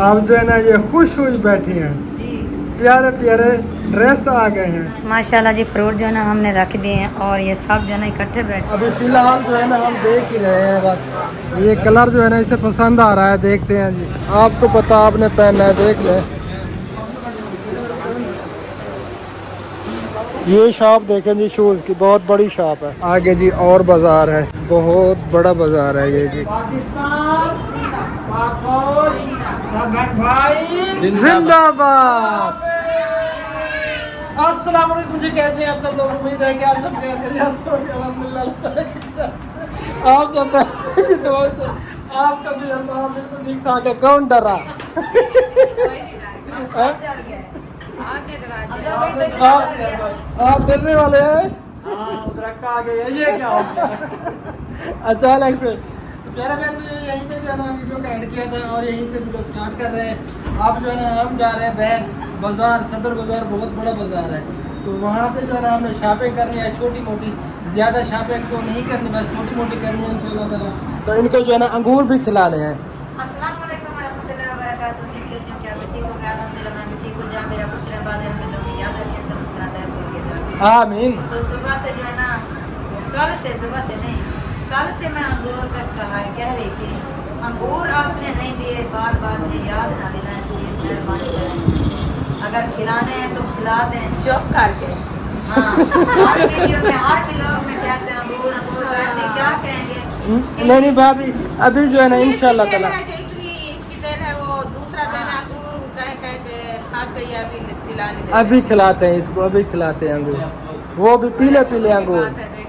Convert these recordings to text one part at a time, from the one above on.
आप जो है ना ये खुश हुई बैठी हैं, प्यारे प्यारे ड्रेस आ गए हैं माशाल्लाह जी। फ्रूट जो है ना हमने रख दिए हैं और ये सब जो है ना इकट्ठे बैठे। अभी फिलहाल जो है ना हम देख ही रहे हैं बस। ये कलर जो है ना इसे पसंद आ रहा है, देखते हैं जी। आपको पता आपने पहनना है, देख ले। ये शॉप देखें जी, शूज की बहुत बड़ी शॉप है। आगे जी और बाजार है, बहुत बड़ा बाजार है ये जी। जिंदाबाद। अस्सलाम वालेकुम जी, कैसे हैं आप सब लोग? उम्मीद है कि आप सब अल्हम्दुलिल्लाह आप सब की दुआ से आपका भी अल्लाह बिल्कुल ठीक ठाक है। कौन डरा? आप डरने वाले हैं? आ गए ये क्या हो गया अचानक से? मेरा बहन मुझे यहीं पे जो है ना वीडियो का एड किया था और यहीं से वीडियो स्टार्ट कर रहे हैं। आप जो है ना हम जा रहे हैं बहन बाजार, सदर बाजार बहुत बड़ा बाजार है, तो वहाँ पे जो है ना हमें शॉपिंग करनी है छोटी मोटी, ज़्यादा शॉपिंग तो नहीं करनी, बस छोटी मोटी करनी है इंशाल्लाह ताला। तो इनको जो है ना अंगूर भी खिलाने हैं। अस्सलाम वालेकुम रहमतुल्लाहि व बरकातहू। क्या भी ठीक हो गया? अल्हम्दुलिल्लाह मैं भी ठीक हूँ। जा मेरा कुछ रहे बाद में तो याद रखिए सब सलात है बोल के। आमीन। तो सुबह से जो है ना, कल से सुबह से नहीं, कल से मैं अंगूर का कह रही थी, अंगूर आपने नहीं दिए, बार बार मुझे याद ना दिलाएं, प्लीज मेहरबानी करें। अगर खिलाने हैं तो खिला दें चुप करके। हाँ, हर वीडियो में हर लोग में कहते हैं अंगूर अंगूर, क्या कहेंगे? नहीं भाभी, अभी जो है ना इंशाल्लाह ताला अभी खिलाते हैं इसको, अभी खिलाते हैं अंगूर, वो भी पीले पीले अंगूर,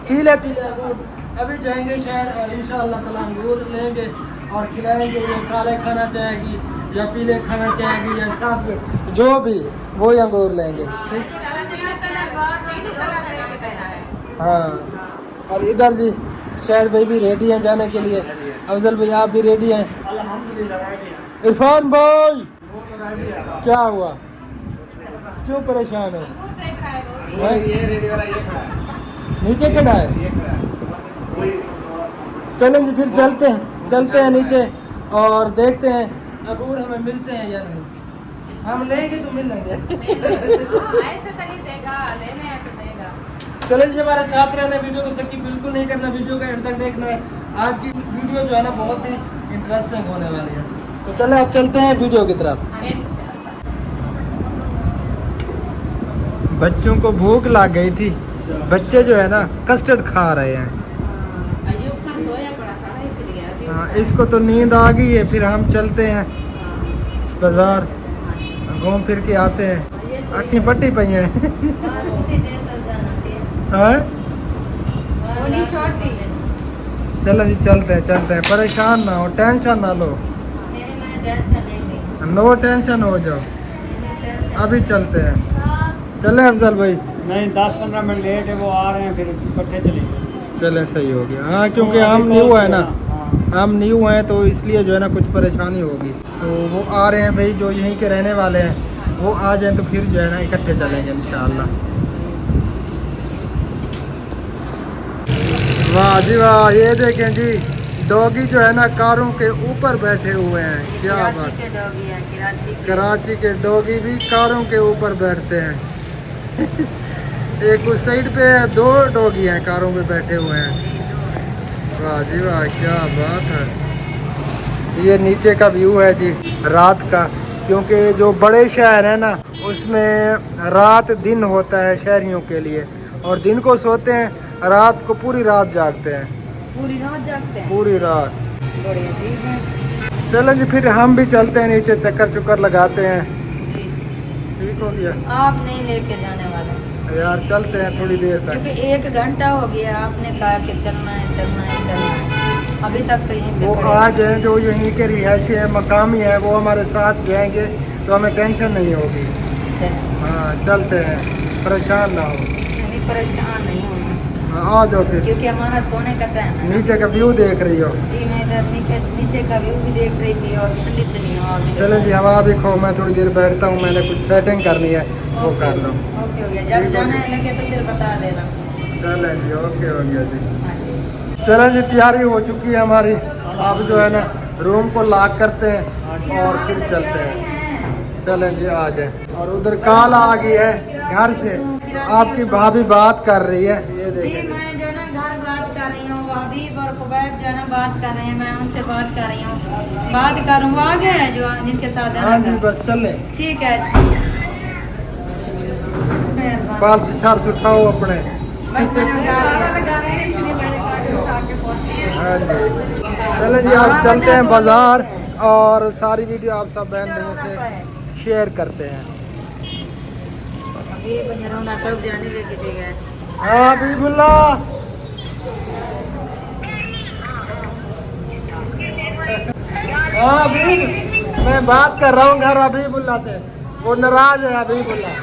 पीले पीले अंगूर। अभी जाएंगे शहर और इंशाल्लाह ताला अंगूर लेंगे और खिलाएंगे। ये काले खाना चाहेगी या पीले खाना चाहेगी या सब्ज, जो भी वही अंगूर लेंगे। हाँ, और इधर जी शायद भाई भी रेडी हैं जाने के लिए। अफजल भाई आप भी रेडी हैं? अल्हम्दुलिल्लाह। इरफान भाई क्या हुआ, क्यों परेशान हो? नीचे खड़ा है। चलें जी फिर चलते हैं नीचे और देखते हैं अंगूर हमें मिलते हैं या नहीं। हम लेंगे तो मिलेंगे। चलो जी हमारे साथ रहना, वीडियो को स्किप बिल्कुल नहीं करना, वीडियो का एंड तक देखना है। आज की वीडियो जो है ना बहुत ही इंटरेस्टिंग होने वाली है। तो चले अब चलते हैं वीडियो की तरफ। बच्चों को भूख लग गई थी, बच्चे जो है ना कस्टर्ड खा रहे हैं। हाँ, इसको तो नींद आ गई है, फिर हम चलते हैं बाजार, घूम फिर के आते हैं। आँखें फटी पई हैं। हाँ? चलो जी चलते हैं, परेशान ना हो, टेंशन ना लो, नो टेंशन हो जाओ, अभी चलते हैं। चले अफजल भाई? नहीं, 10-15 मिनट लेट है, वो आ रहे हैं, फिर इकट्ठे चलेंगे। चले सही हो गया। हाँ, क्योंकि हम न्यू है ना, हम न्यू हैं तो इसलिए जो है ना कुछ परेशानी होगी। तो वो आ रहे हैं भाई जो यहीं के रहने वाले हैं, वो आ जाएं तो फिर जो है ना इकट्ठे चलेंगे इंशाल्लाह। वाह जी वाह, ये देखें जी डॉगी जो है ना कारों के ऊपर बैठे हुए हैं। क्या बात, कराची के डॉगी भी कारों के ऊपर बैठते हैं। एक उस साइड पे 2 डॉगी हैं कारों पे बैठे हुए हैं। वाह जी वाह, क्या बात है। ये नीचे का व्यू है जी रात का, क्योंकि जो बड़े शहर है ना उसमें रात दिन होता है शहरियों के लिए, और दिन को सोते हैं, रात को पूरी रात जागते हैं। पूरी रात। बड़ी अजीब है। चलें जी फिर हम भी चलते हैं नीचे, चक्कर लगाते हैं। ठीक हो गया? आप नहीं लेके जाने वाले यार, चलते हैं थोड़ी देर तक, क्योंकि 1 घंटा हो गया, आपने कहा कि चलना है, अभी तक तो यहीं पे वो आज है जो यहीं के रिहायशी है, मकामी है, वो हमारे साथ जाएंगे तो हमें टेंशन नहीं होगी। हाँ चलते हैं, परेशान ना हो। परेशान नहीं होना। हाँ, आ जाओ फिर, क्योंकि हमारा सोने का टाइम है। नीचे का व्यू देख रही हो? जी मैं इधर नीचे का व्यू भी देख रही थी और ठंडी हवा भी। चलो जी, हवा भी खो, मैं थोड़ी देर बैठता हूँ, मैंने कुछ सेटिंग करनी है वो कर लो। ओके हो गया, जब जाना है लगे तो फिर बता देना। चलें जी, ओके हो गया जी। चलें जी, तैयारी हो चुकी है हमारी। अब जो है ना रूम को लॉक करते हैं और फिर चलते हैं। चलें जी आ जाए। और उधर काल आ गई है घर से, आपकी भाभी बात कर रही है, ये जी देखें। मैं जो है ना घर बात कर रही हूँ, हबीब और कुबैब जो है ना बात कर रहे हैं, मैं उनसे बात कर रही हूँ, बात करूँ वो आ गए हैं जो जिनके साथ हाँ जी बस चलें। ठीक है। बाल से छाल से उठाओ अपने। बस मैंने उठा लिया, इसलिए मैंने कहा कि उठा के पहुंची है। हाँ जी चलें जी आप चलते हैं बाजार और सारी वीडियो आप सब बहन भाइयों से शेयर करते हैं। अभी बजरौना कब जाने लगी थी गए। हाँ हबीबुल्ला, हाँ हबीब, मैं बात कर रहा हूँ घर हबीबुल्ला से, वो नाराज है हबीबुल्ला।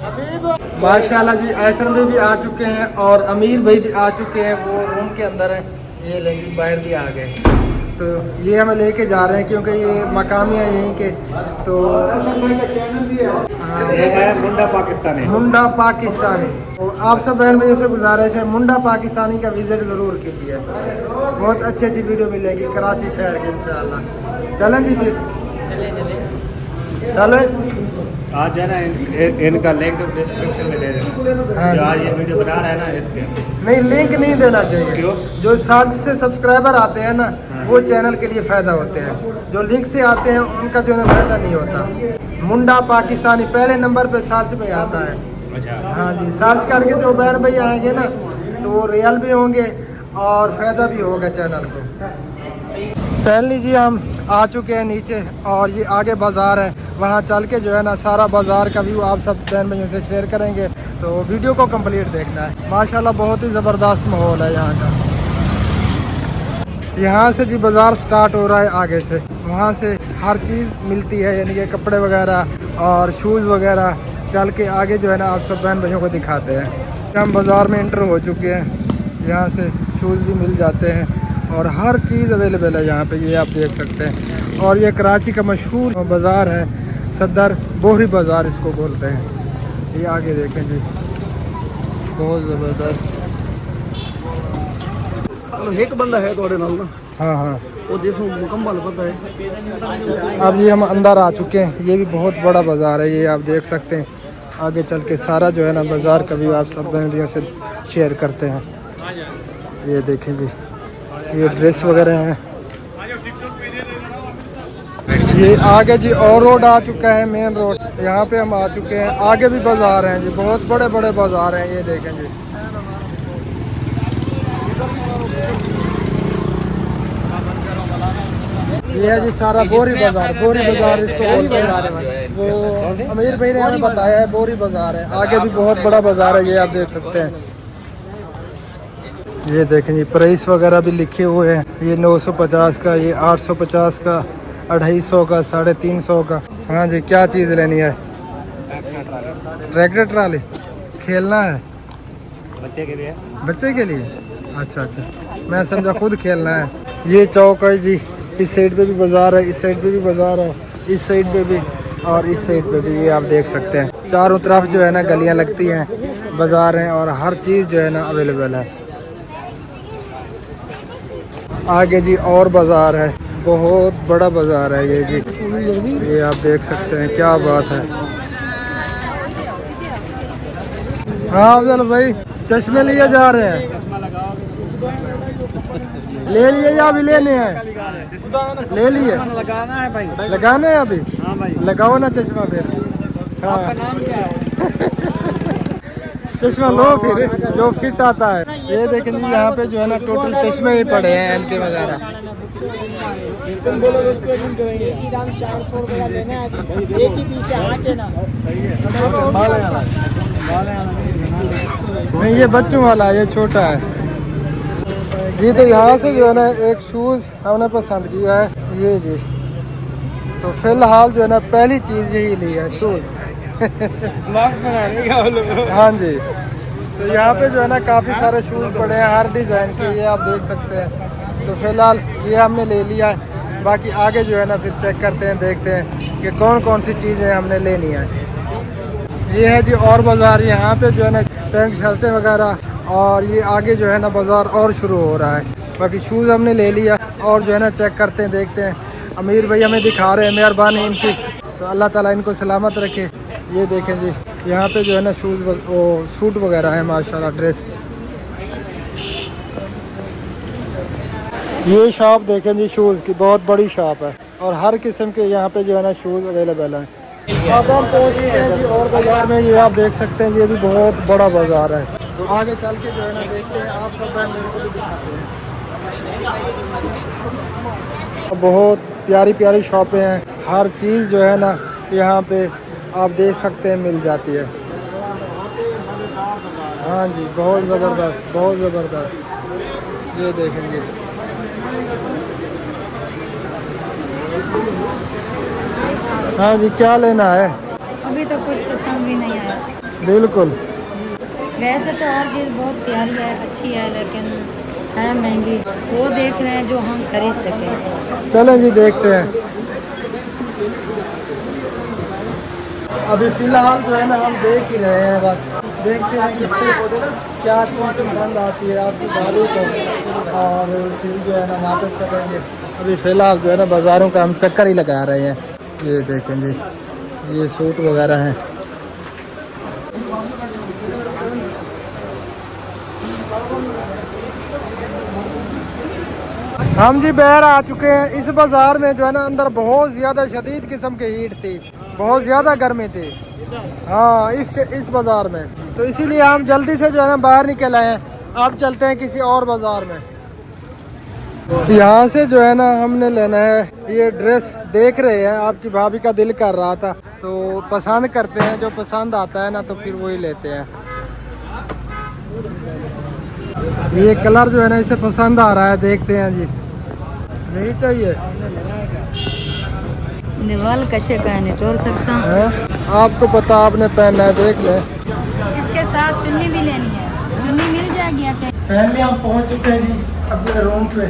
हबीब माशाल्लाह जी ऐसन भी आ चुके हैं और अमीर भाई भी आ चुके हैं, वो रूम के अंदर है, ये लेकिन बाहर भी आ गए। तो ये हमें लेके जा रहे हैं क्योंकि ये मकामी है यहीं के। तो चैनल भी है, हाँ, ये है मुंडा पाकिस्तानी। मुंडा पाकिस्तानी। तो आप सब बहन भाइयों से गुजारिश है मुंडा पाकिस्तानी का विजिट ज़रूर कीजिए, बहुत अच्छी अच्छी वीडियो मिलेगी कराची शहर की इंशाल्लाह। चलें जी फिर चलें। आज जो है ना इनका लिंक डिस्क्रिप्शन में दे देना। हाँ जो जी। आज ये वीडियो बना रहा है ना इसके। नहीं लिंक नहीं देना चाहिए। क्यों? जो साथ से सब्सक्राइबर आते हैं ना वो चैनल के लिए फ़ायदा होते हैं, जो लिंक से आते हैं उनका जो है ना फ़ायदा नहीं होता। मुंडा पाकिस्तानी पहले नंबर पे सर्च में आता है। अच्छा हाँ जी सर्च करके जो बहन भाई आएंगे ना तो वो रियल भी होंगे और फ़ायदा भी होगा चैनल को। पहले जी हम आ चुके हैं नीचे और ये आगे बाज़ार है, वहाँ चल के जो है ना सारा बाज़ार का व्यू आप सब बहन भाइयों से शेयर करेंगे, तो वीडियो को कंप्लीट देखना है। माशाल्लाह बहुत ही ज़बरदस्त माहौल है यहाँ का। यहाँ से जी बाज़ार स्टार्ट हो रहा है आगे से, वहाँ से हर चीज़ मिलती है, यानी कि कपड़े वगैरह और शूज़ वगैरह। चल के आगे जो है ना आप सब बहन भाइयों को दिखाते हैं। हम बाज़ार में इंटर हो चुके हैं, यहाँ से शूज़ भी मिल जाते हैं और हर चीज़ अवेलेबल है यहाँ पे, ये आप देख सकते हैं। और ये कराची का मशहूर बाज़ार है, सदर बोहरी बाज़ार इसको बोलते हैं। ये आगे देखें जी बहुत ज़बरदस्त। एक बंदा है थोड़े नाल ना, हाँ हाँ वो जिसको मुकम्मल पता है। अब ये हम अंदर आ चुके हैं, ये भी बहुत बड़ा बाज़ार है, ये आप देख सकते हैं। आगे चल के सारा जो है ना बाज़ार का भी आप सब बहनों से शेयर करते हैं। ये देखें जी ये ड्रेस वगैरह हैं। ये आगे जी और रोड आ चुका है, मेन रोड, यहाँ पे हम आ चुके हैं। आगे भी बाज़ार हैं जी, बहुत बड़े बड़े बाज़ार हैं, ये देखें जी। ये है जी सारा बोरी बाज़ार इसको बोलते हैं। वो अमीर भाई ने हमें बताया है बोरी बाज़ार है। आगे भी बहुत बड़ा बाज़ार है, ये आप देख सकते हैं। ये देखें जी प्राइस वगैरह भी लिखे हुए हैं, ये 950 का, ये 850 का, 250 का, 350 का। हाँ जी क्या चीज़ लेनी है? ट्रैक्टर ट्राली खेलना है बच्चे के लिए। बच्चे के लिए? अच्छा अच्छा, मैं समझा खुद खेलना है। ये चौक है जी, इस साइड पे भी बाज़ार है, इस साइड पे भी बाज़ार है, इस साइड पे भी और इस साइड पे भी, ये आप देख सकते हैं। चारों तरफ जो है ना गलियां लगती हैं, बाज़ार हैं और हर चीज़ जो है ना अवेलेबल है। आगे जी और बाज़ार है, बहुत बड़ा बाज़ार है ये जी, ये आप देख सकते हैं। क्या बात है। हाँ अफजल भाई चश्मे लिए जा रहे हैं, ले लिए या अभी लेने हैं? ले लिए, लगाना है भाई। लगाना है अभी? हाँ भाई। लगाओ ना चश्मा फिर। हाँ आपका नाम क्या है? चश्मा लो फिर जो फिट आता है। ये देखें जी यहाँ पे जो है ना टोटल चश्मे ही पड़े हैं एंटी वगैरह। नहीं ये बच्चों वाला है, ये छोटा है जी। तो यहाँ से जो है ना एक शूज़ हमने पसंद किया है ये जी। तो फिलहाल जो है ना पहली चीज़ यही ली है, शूज़। बॉक्स बनाने का। हाँ जी। तो यहाँ पे जो है ना काफ़ी सारे शूज़ पड़े हैं हर डिज़ाइन के, ये आप देख सकते हैं। तो फिलहाल ये हमने ले लिया है, बाकी आगे जो है ना फिर चेक करते हैं, देखते हैं कि कौन कौन सी चीज़ें हमने लेनी है। ये है जी और बाज़ार, यहाँ पे जो है ना पैंट शर्टें वगैरह, और ये आगे जो है ना बाज़ार और शुरू हो रहा है। बाकी शूज़ हमने ले लिया और जो है ना चेक करते हैं, देखते हैं अमीर भाई हमें दिखा रहे हैं, मेहरबानी इनकी। तो अल्लाह ताला इनको सलामत रखे। ये देखें जी, यहाँ पे जो है ना शूज़ वो सूट वगैरह है माशाल्लाह, ड्रेस। ये शॉप देखें जी, शूज़ की बहुत बड़ी शॉप है और हर किस्म के यहाँ पे जो है ना शूज़ अवेलेबल हैं। अब हम पहुँच गए हैं जी और बाज़ार में। ये आप देख सकते हैं, ये भी बहुत बड़ा बाज़ार है। तो आगे चल के जो है ना देखते हैं, आप सब मेरे को भी दिखाते हैं। बहुत प्यारी प्यारी शॉपें हैं, हर चीज़ जो है ना यहाँ पे आप देख सकते हैं मिल जाती है। हाँ जी, बहुत ज़बरदस्त, बहुत ज़बरदस्त। ये देखेंगे, हाँ जी, क्या लेना है? अभी तो कुछ पसंद भी नहीं आया। बिल्कुल। वैसे तो हर चीज़ बहुत प्यारी है, अच्छी है, लेकिन है महंगी। वो देख रहे हैं जो हम खरीद सकें। चलें जी, देखते हैं। अभी फ़िलहाल जो है ना हम देख ही रहे हैं, बस देखते हैं कि क्या चीज़ पसंद आती है आपकी गाड़ी को, और फिर जो है ना वापस चलेंगे। अभी फ़िलहाल जो है ना बाज़ारों का हम चक्कर ही लगा रहे हैं। ये देखें जी, ये सूट वगैरह हैं। हम जी बाहर आ चुके हैं। इस बाज़ार में जो है ना अंदर बहुत ज़्यादा शदीद किस्म की हीट थी, बहुत ज़्यादा गर्मी थी। हाँ, इस बाज़ार में, तो इसीलिए हम जल्दी से जो है ना बाहर निकल आए हैं। अब चलते हैं किसी और बाज़ार में। यहाँ से जो है ना हमने लेना है ये ड्रेस। देख रहे हैं, आपकी भाभी का दिल कर रहा था तो पसंद करते हैं, जो पसंद आता है ना तो फिर वही लेते हैं। ये कलर जो है ना इसे पसंद आ रहा है, देखते हैं जी, यही चाहिए। निवाल कशे का है, तोड़ सकता है? आपको पता, आपने पहनना है, देख ले। इसके साथ चुन्नी भी लेनी है, चुन्नी मिल जाएगी क्या? फैमिली हम पहुंच चुके हैं जी अपने रूम पे।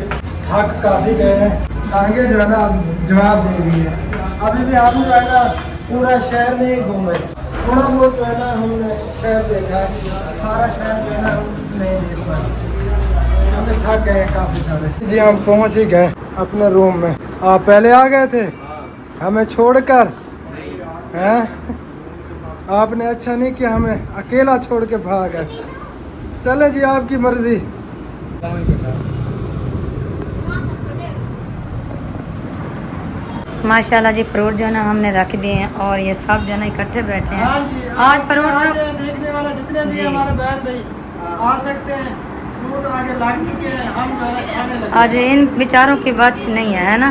थक काफ़ी गए हैं, आगे जो है ना अब जवाब दे रही है। अभी भी हम जो है ना पूरा शहर नहीं घूमे, थोड़ा बहुत जो है ना हमने शहर देखा है, सारा शहर जो है ना हम नहीं देख पाए, हमने थक गए हैं काफ़ी सारे। जी हम पहुंच ही गए अपने रूम में। आप पहले आ गए थे हमें छोड़कर, हैं? आपने अच्छा नहीं किया, हमें अकेला छोड़ के भाग गए। चले जी, आपकी मर्जी। माशाल्लाह जी, फ्रूट जो है ना हमने रख दिए हैं और ये सब जो है ना इकट्ठे बैठे हैं। आज फ्रूट देखने वाला जितने भी हमारे बहन भाई आ सकते हैं, फ्रूट आगे लग चुके हैं, हम जो है खाने लगे। आज इन बेचारों की बात नहीं है ना।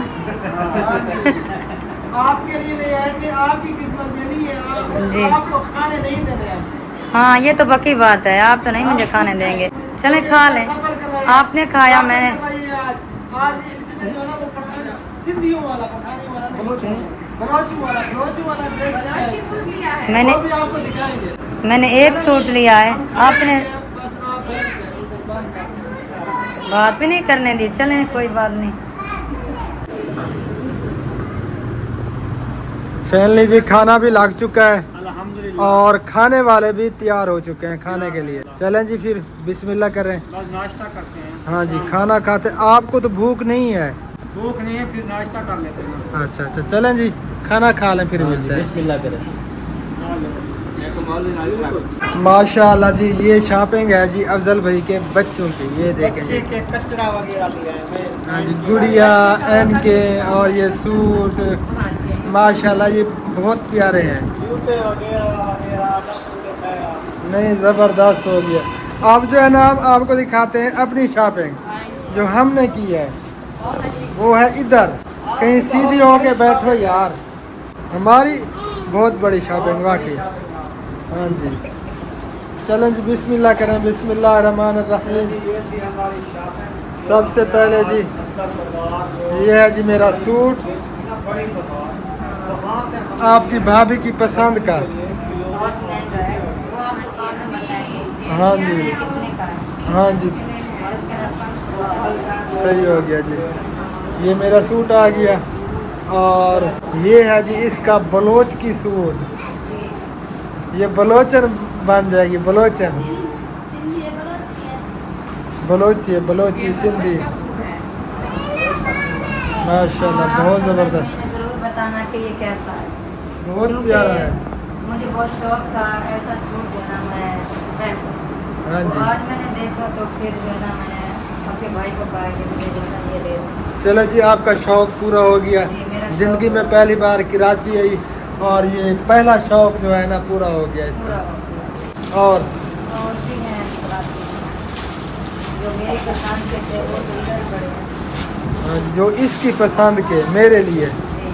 आपके लिए नहीं आए थे, आपकी किस्मत में नहीं है, जी। आपको खाने नहीं दे रहे हैं। हाँ, ये तो पक्की बात है, आप तो नहीं मुझे खाने देंगे। चले खा लें, आपने खाया, मैंने आज इसमें जो है ना वो पठान सिंधियों वाला, पठानी वाला नहीं, बलोची वाला ड्रेस है, मैंने वो भी आपको दिखाएंगे। मैंने एक सूट लिया है, आपने बस आप बात भी नहीं करने दी। चलें, कोई बात नहीं। फैमिली जी खाना भी लग चुका है और खाने वाले भी तैयार हो चुके हैं खाने के लिए। चलें जी फिर बिस्मिल्लाह करें, बस नाश्ता करते हैं। हाँ जी खाना खाते। आपको तो भूख नहीं है? भूख नहीं है, फिर नाश्ता कर लेते हैं। अच्छा अच्छा, चलें जी खाना खा लें, फिर मिलते हैं। बिस्मिल्लाह करें। माशाल्लाह जी, ये शॉपिंग है जी अफजल भाई के बच्चों की। ये देखें जी, के कचरा वगैरह लिया है। हाँ जी, गुड़िया एन के, और ये सूट माशाल्लाह ये बहुत प्यारे हैं। जूते वगैरह नहीं, ज़बरदस्त हो गया। अब जो है ना हम आपको दिखाते हैं अपनी शॉपिंग जो हमने की है, वो है इधर। कहीं सीधी होके बैठो यार, हमारी बहुत बड़ी शॉपिंग वाकई। हाँ जी, चलें जी बिस्मिल्लाह करें। बिस्मिल्लाह रहमान रहीम। सबसे पहले जी ये है जी मेरा सूट, आपकी भाभी की पसंद का। बहुत महंगा है, वो आप दुकान में बताएंगे। हाँ जी, ये कितने का है? हाँ जी, और इसके साथ सही हो गया जी। ये मेरा सूट आ गया, और ये है जी इसका बलोच की सूट। ये बलोचन बन जाएगी, बलोचन, बलोची है, बलोची सिंधी। माशाल्लाह, और आप बहुत सब जबरदस्त, मुझे जरूर बताना कि ये कैसा है। बहुत क्योंकि प्यारा है। मुझे बहुत शौक था ऐसा सूट जो है ना मैं पहनूं। हाँ तो जी, आज मैंने देखा तो फिर जो है ना मैंने अपने भाई को कहा कि मुझे जो है ना ये दे दो। चलो जी, आपका शौक पूरा हो गया। जी, मेरा शौक जिंदगी में पूरा। पहली बार कराची आई और ये पहला शौक जो है ना पूरा हो गया पूरा इसका। हो गया। और और भी हैं कराची में जो मेरी पसंद के थे वो तो इधर पड़े हैं। जो इसकी पसंद के मेरे लिए, जी,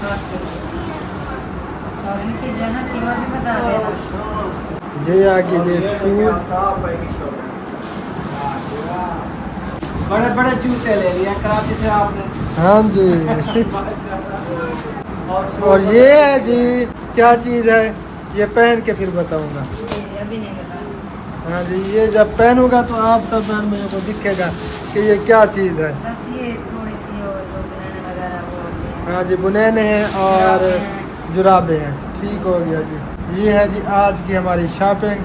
खास करके। और इनकी जो है ना कीमत भी बता देना। ये आगे ये शूज, बड़े बड़े जूते ले लिए कराची से आपने। हाँ जी। और ये है जी, क्या चीज़ है ये पहन के फिर बताऊंगा। जी, अभी नहीं बता। हाँ जी, ये जब पहनूंगा तो आप सब बहन मेरे को दिखेगा कि ये क्या चीज़ है। बस ये थोड़ी सी और जो बनाने वगैरह वो होती है। हाँ जी, बुनैने हैं और जुराबे हैं। ठीक हो गया जी। ये है जी आज की हमारी शॉपिंग,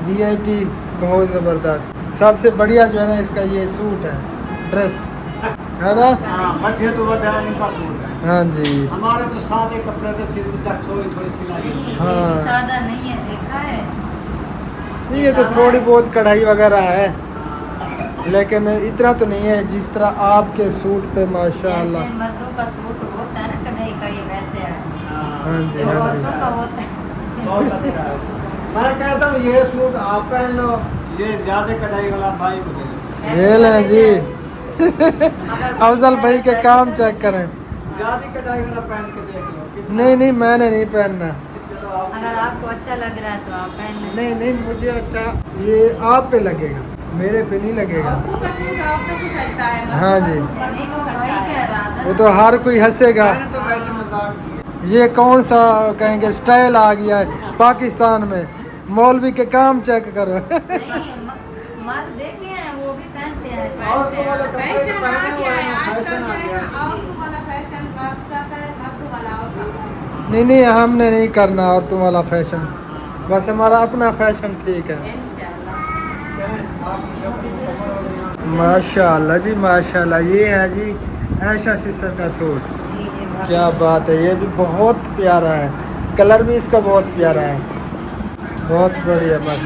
VIP, बहुत ज़बरदस्त। सबसे बढ़िया जो है ना इसका ये सूट है, ड्रेस है ना। हाँ, मध्य तो बताया इनका सूट है। हाँ जी, हमारे तो सादे कपड़े के सिर तक थोड़ी थोड़ी सिलाई है। ये हाँ। भी सादा नहीं है, देखा है। नहीं, ये तो थोड़ी बहुत कढ़ाई वगैरह है, लेकिन इतना तो नहीं है जिस तरह आपके सूट पे माशाल्लाह। जैसे मर्दों का सूट होता है ना कढ़ाई का, ये वैसे है। हाँ जी, जो हाँ औरतों जी। का होता है। बहुत अच्छा है। मैं कहता हूँ ये सूट आप पहन लो, ये ज्यादा कढ़ाई वाला भाई को दे दो। ऐसे ये लें जी। अगर अफजल भाई के काम चेक करें। ज्यादा कढ़ाई वाला पहन के देख लो कितना- नहीं नहीं, मैंने नहीं पहनना। चलो आप- अगर आपको अच्छा लग रहा है तो आप पहन लें। नहीं नहीं, मुझे अच्छा ये आप पे लगेगा, मेरे पे नहीं लगेगा। हाँ जी, नहीं, वो भाई कह रहा था। वो तो हर कोई हंसेगा। मैंने तो वैसे मजाक किया। ये कौन सा कहेंगे स्टाइल आ गया है पाकिस्तान में। मौलवी के काम चेक करो। नहीं, मर्द देखे हैं वो भी पहनते हैं ऐसा। और तो वाले कपड़े तो फैशन आ पहने हुए गया है हैं, आजकल फैशन जो आ है गया ना है। औरतों वाला फैशन मर्द का है, मर्द वाला औरत का। नहीं नहीं, हमने नहीं करना और तुम वाला फैशन, बस हमारा अपना फैशन ठीक है। माशाल्लाह जी माशाल्लाह। ये है जी ऐशा सिस्टर का सूट, जी, ये बहुत क्या बात है। ये भी बहुत प्यारा है, कलर भी इसका बहुत प्यारा है, बहुत बढ़िया। बस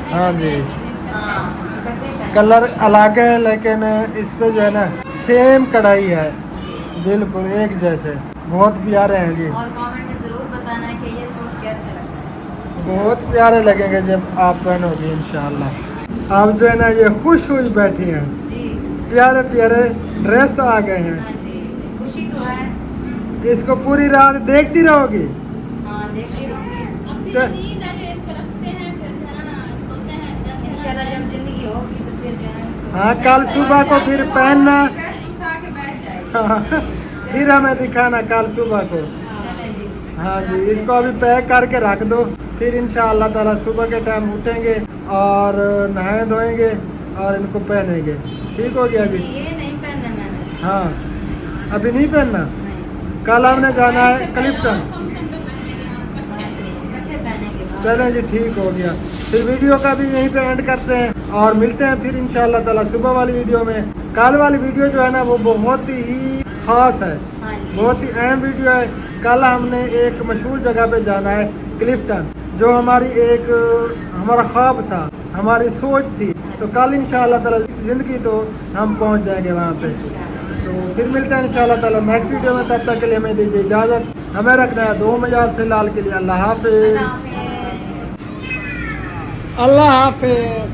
हाँ जी, हाँ, इकट्ठे पहने। कलर अलग है लेकिन इस पे जो है ना सेम कढ़ाई है, बिल्कुल एक जैसे, बहुत प्यारे हैं जी। और कमेंट में जरूर बताना कि ये सूट कैसे लगता है। बहुत प्यारे लगेंगे जब आप पहनोगे इंशाल्लाह। आप जो है ना ये खुश हुई बैठी हैं, जी, प्यारे प्यारे ड्रेस आ गए हैं। हाँ जी, खुशी तो है। इसको पूरी रात देखती रहोगी। हाँ, देखती रहूंगी। चल, इंशाल्लाह जब जिंदगी होगी तो फिर जो है। हाँ कल सुबह को फिर पहनना। उठा के बैठ जाए। फिर हमें दिखाना कल सुबह को। चले जी। हाँ जी, इसको अभी पैक करके रख दो, फिर इंशाअल्लाह ताला सुबह के टाइम उठेंगे और नहाए धोएंगे और इनको पहनेंगे। ठीक हो गया जी। ये नहीं पहनना मैंने। हाँ, अभी नहीं पहनना। नहीं, कल हमने जाना है क्लिफ्टन। इकट्ठे पहनेंगे। चलें जी, ठीक हो गया। फिर वीडियो का भी यहीं पे एंड करते हैं और मिलते हैं फिर इंशाअल्लाह ताला सुबह वाली वीडियो में। कल वाली वीडियो जो है ना वो बहुत ही खास है, हाँ जी। बहुत ही अहम वीडियो है। कल हमने एक मशहूर जगह पे जाना है क्लिफ्टन, जो हमारी एक हमारा ख्वाब था, हमारी सोच थी। तो कल इंशाअल्लाह ताला ज़िंदगी तो हम पहुंच जाएंगे वहाँ पे। तो फिर मिलते हैं इंशाअल्लाह ताला नेक्स्ट वीडियो में। तब तक के लिए हमें दीजिए इजाज़त। हमें रखना है 2 मजाज फिलहाल के लिए। अल्लाह हाफिज़। अल्लाह हाफिज़। अल्लाह हाफिज़।